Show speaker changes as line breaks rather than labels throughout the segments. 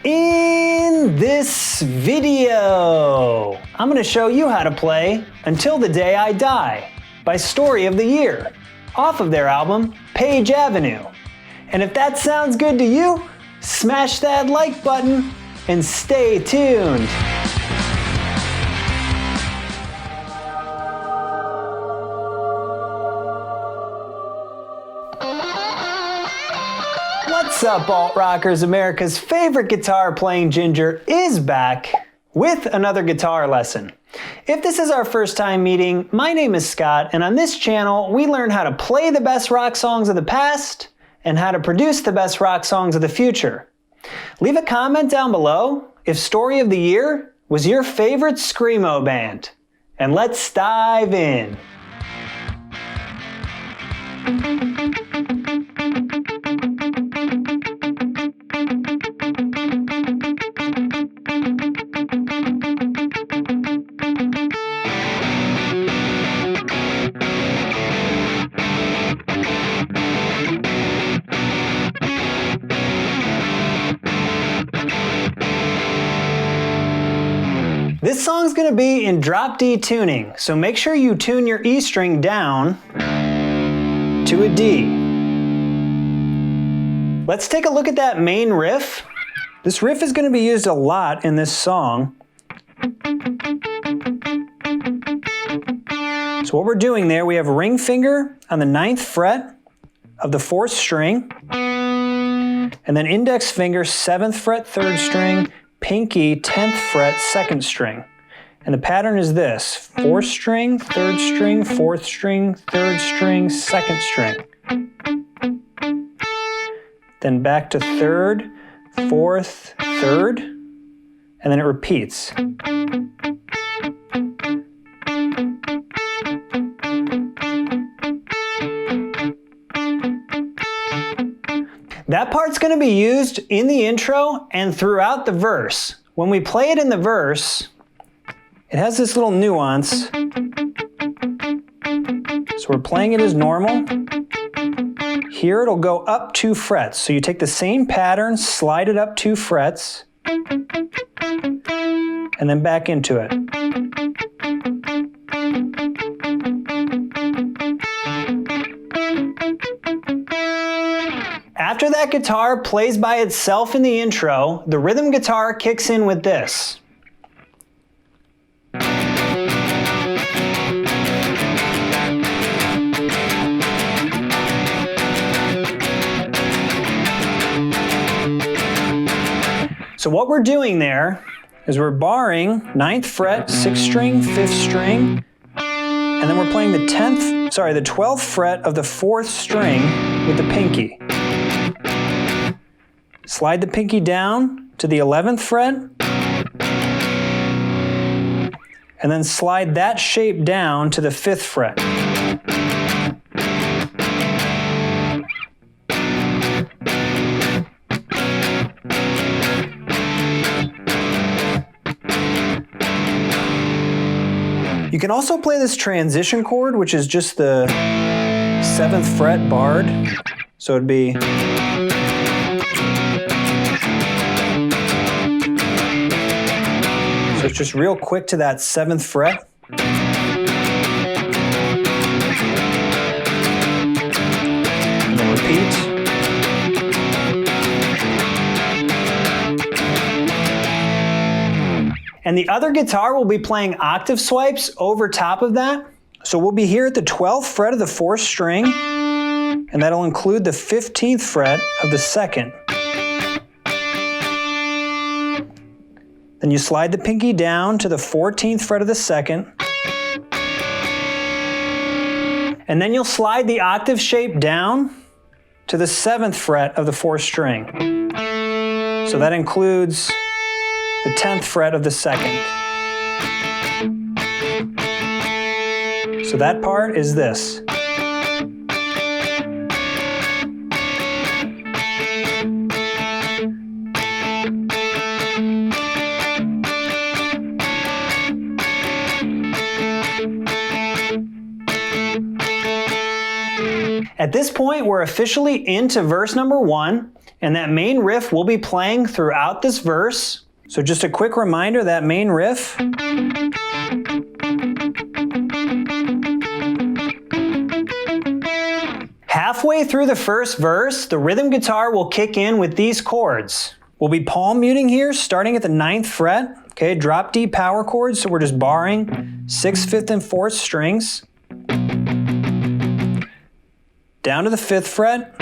In this video, I'm going to show you how to play Until the Day I Die by Story of the Year off of their album Page Avenue. And if that sounds good to you, smash that like button and stay tuned. What's up, alt rockers? America's favorite guitar playing ginger is back with another guitar lesson. If this is our first time meeting, my name is Scott, and on this channel we learn how to play the best rock songs of the past and how to produce the best rock songs of the future. Leave a comment down below if Story of the Year was your favorite screamo band, and let's dive in. This song's gonna be in drop D tuning, so make sure you tune your E string down to a D. Let's take a look at that main riff. This riff is gonna be used a lot in this song. So what we're doing there, we have ring finger on the 9th fret of the 4th string, and then index finger 7th fret 3rd string, pinky 10th fret 2nd string. And the pattern is this: 4th string, 3rd string, 4th string, 3rd string, 2nd string. Then back to 3rd, 4th, 3rd, and then it repeats. That part's going to be used in the intro and throughout the verse. When we play it in the verse, it has this little nuance. So we're playing it as normal. Here it'll go up 2 frets. So you take the same pattern, slide it up 2 frets, and then back into it. After that guitar plays by itself in the intro, the rhythm guitar kicks in with this. So what we're doing there is we're barring 9th fret, 6th string, 5th string, and then we're playing the 12th fret of the 4th string with the pinky. Slide the pinky down to the 11th fret, and then slide that shape down to the 5th fret. You can also play this transition chord, which is just the 7th fret barred. So it'd be so it's just real quick to that 7th fret. And then repeat. And the other guitar will be playing octave swipes over top of that. So we'll be here at the 12th fret of the 4th string, and that'll include the 15th fret of the 2nd. Then you slide the pinky down to the 14th fret of the 2nd. And then you'll slide the octave shape down to the 7th fret of the 4th string. So that includes the 10th fret of the 2nd. So that part is this. At this point, we're officially into verse number 1, And that main riff will be playing throughout this verse. So just a quick reminder, that main riff. Halfway through the first verse, the rhythm guitar will kick in with these chords. We'll be palm muting here, starting at the 9th fret. Okay, drop D power chords, so we're just barring 6th, 5th, and 4th strings. Down to the 5th fret.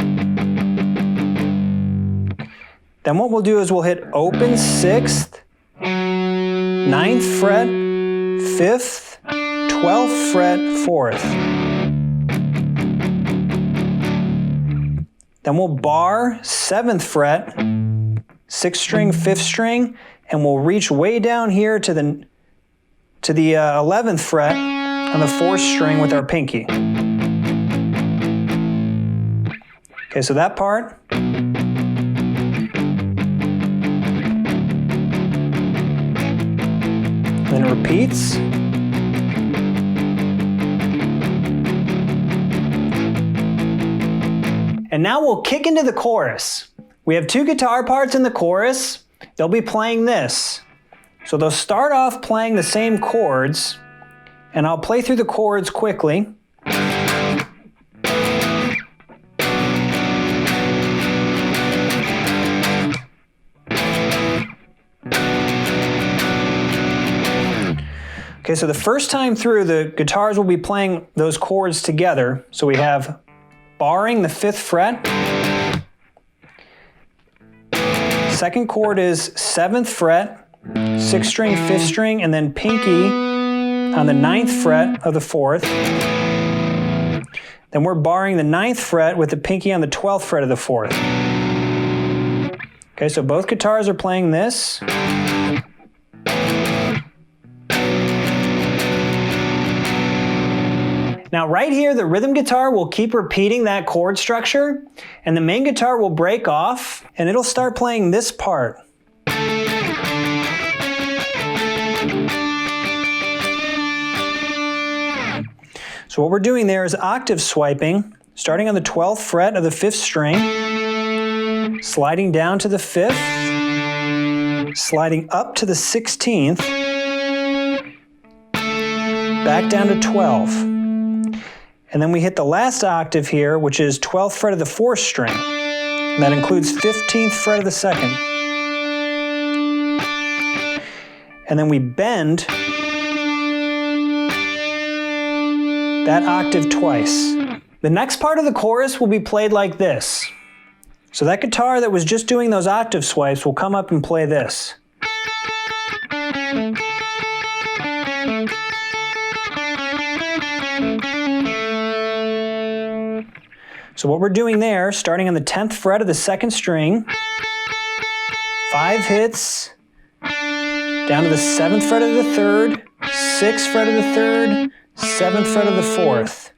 Then what we'll do is we'll hit open 6th, 9th fret, 5th, 12th fret, 4th. Then we'll bar 7th fret, 6th string, 5th string, and we'll reach way down here to the 11th fret on the 4th string with our pinky. Okay, so that part. Then it repeats. And now we'll kick into the chorus. We have 2 guitar parts in the chorus. They'll be playing this. So they'll start off playing the same chords, and I'll play through the chords quickly. Okay, so the first time through, the guitars will be playing those chords together. So we have barring the 5th fret. Second chord is 7th fret, 6th string, 5th string, and then pinky on the 9th fret of the 4th. Then we're barring the 9th fret with the pinky on the 12th fret of the 4th. Okay, so both guitars are playing this. Now right here, the rhythm guitar will keep repeating that chord structure, and the main guitar will break off, and it'll start playing this part. So what we're doing there is octave swiping, starting on the 12th fret of the 5th string, sliding down to the 5th, sliding up to the 16th, back down to 12. And then we hit the last octave here, which is 12th fret of the 4th string. And that includes 15th fret of the 2nd. And then we bend that octave twice. The next part of the chorus will be played like this. So that guitar that was just doing those octave swipes will come up and play this. So what we're doing there, starting on the 10th fret of the 2nd string, 5 hits, down to the 7th fret of the 3rd, 6th fret of the 3rd, 7th fret of the 4th.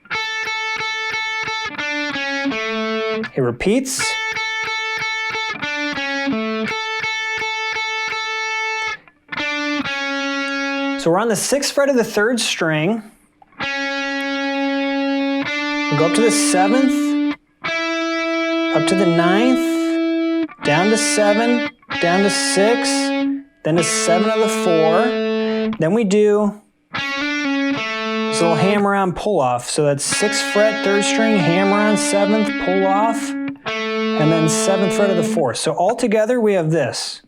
It repeats. So we're on the 6th fret of the 3rd string. We'll go up to the 7th, up to the 9th, down to 7, down to 6, then to 7 of the 4. Then we do this little hammer on pull off. So that's 6th fret, 3rd string, hammer on 7th, pull off, and then 7th fret of the 4th. So all together we have this.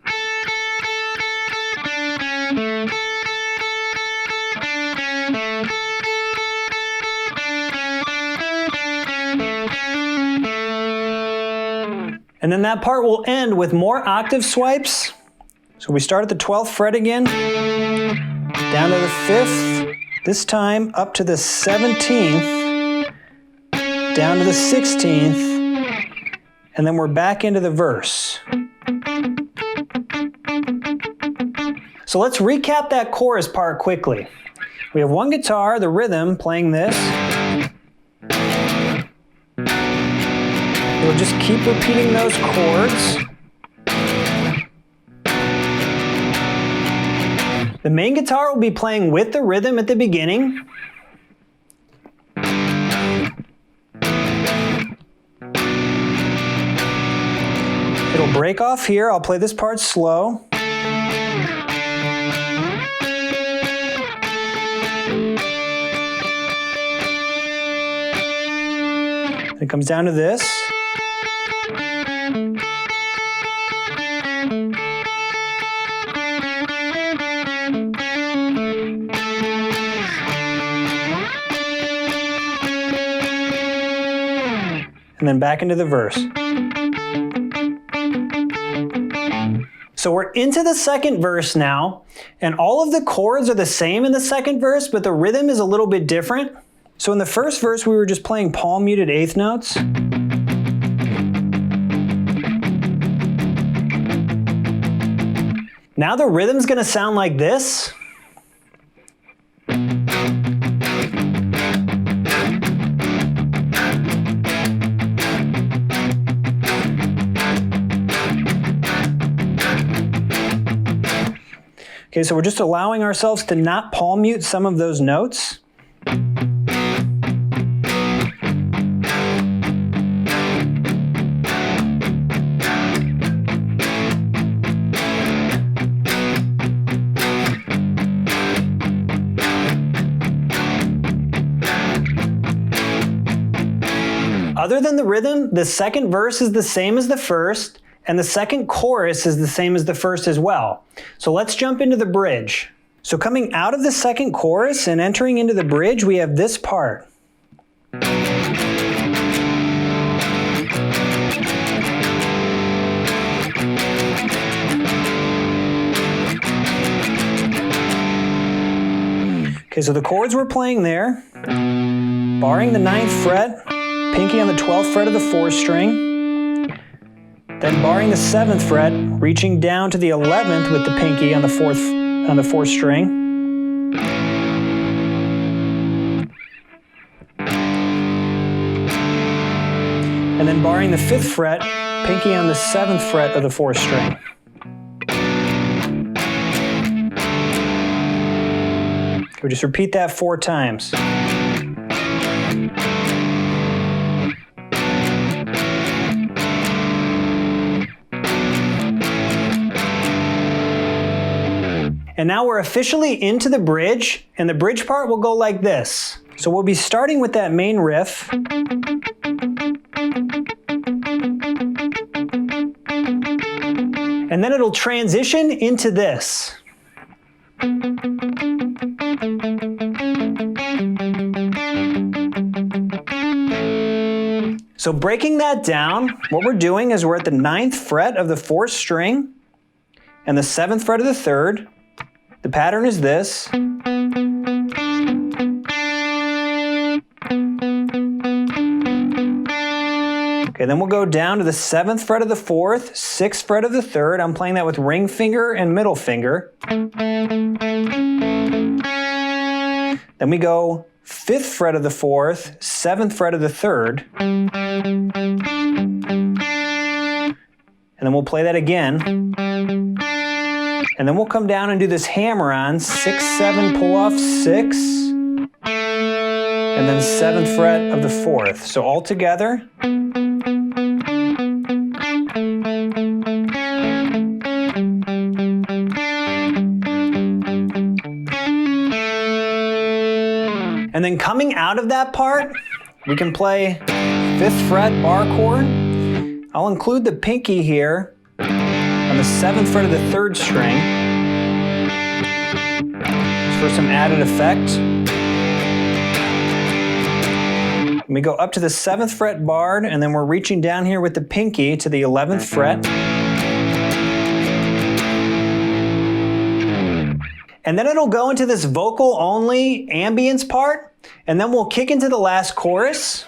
And then that part will end with more octave swipes. So we start at the 12th fret again, down to the 5th, this time up to the 17th, down to the 16th, and then we're back into the verse. So let's recap that chorus part quickly. We have one guitar, the rhythm, playing this. We'll just keep repeating those chords. The main guitar will be playing with the rhythm at the beginning. So break off here. I'll play this part slow. It comes down to this. And then back into the verse. So we're into the second verse now, and all of the chords are the same in the second verse, but the rhythm is a little bit different. So in the first verse, we were just playing palm muted eighth notes. Now the rhythm's gonna sound like this. Okay, so we're just allowing ourselves to not palm mute some of those notes. Other than the rhythm, the second verse is the same as the first, and the second chorus is the same as the first as well. So let's jump into the bridge. So coming out of the second chorus and entering into the bridge, we have this part. Okay, so the chords we're playing there, barring the 9th fret, pinky on the 12th fret of the 4th string, then barring the 7th fret, reaching down to the 11th with the pinky on the 4th string. And then barring the 5th fret, pinky on the 7th fret of the 4th string. We just repeat that 4 times. And now we're officially into the bridge, and the bridge part will go like this. So we'll be starting with that main riff. And then it'll transition into this. So breaking that down, what we're doing is we're at the 9th fret of the 4th string and the 7th fret of the 3rd. The pattern is this. Okay, then we'll go down to the 7th fret of the 4th, 6th fret of the 3rd. I'm playing that with ring finger and middle finger. Then we go 5th fret of the 4th, 7th fret of the 3rd. And then we'll play that again. And then we'll come down and do this hammer-on, 6, 7, pull off 6, and then 7th fret of the 4th. So all together. And then coming out of that part, we can play 5th fret bar chord. I'll include the pinky here on the 7th fret of the 3rd string, just for some added effect. And we go up to the 7th fret barred, and then we're reaching down here with the pinky to the 11th fret. And then it'll go into this vocal only ambience part, and then we'll kick into the last chorus.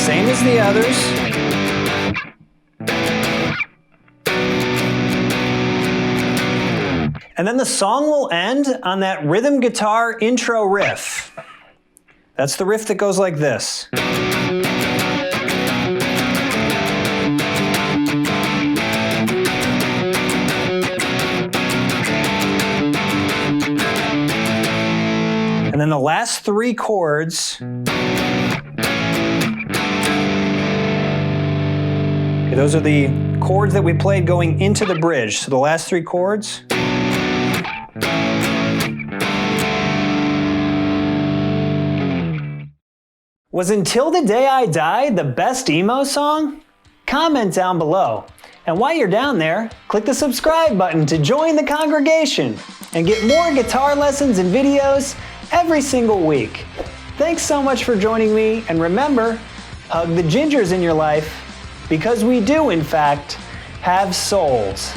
Same as the others. And then the song will end on that rhythm guitar intro riff. That's the riff that goes like this. And then the last 3 chords Okay, those are the chords that we played going into the bridge. So the last 3 chords. Was Until the Day I Die the best emo song? Comment down below. And while you're down there, click the subscribe button to join the congregation and get more guitar lessons and videos every single week. Thanks so much for joining me, and remember, hug the gingers in your life, because we do, in fact, have souls.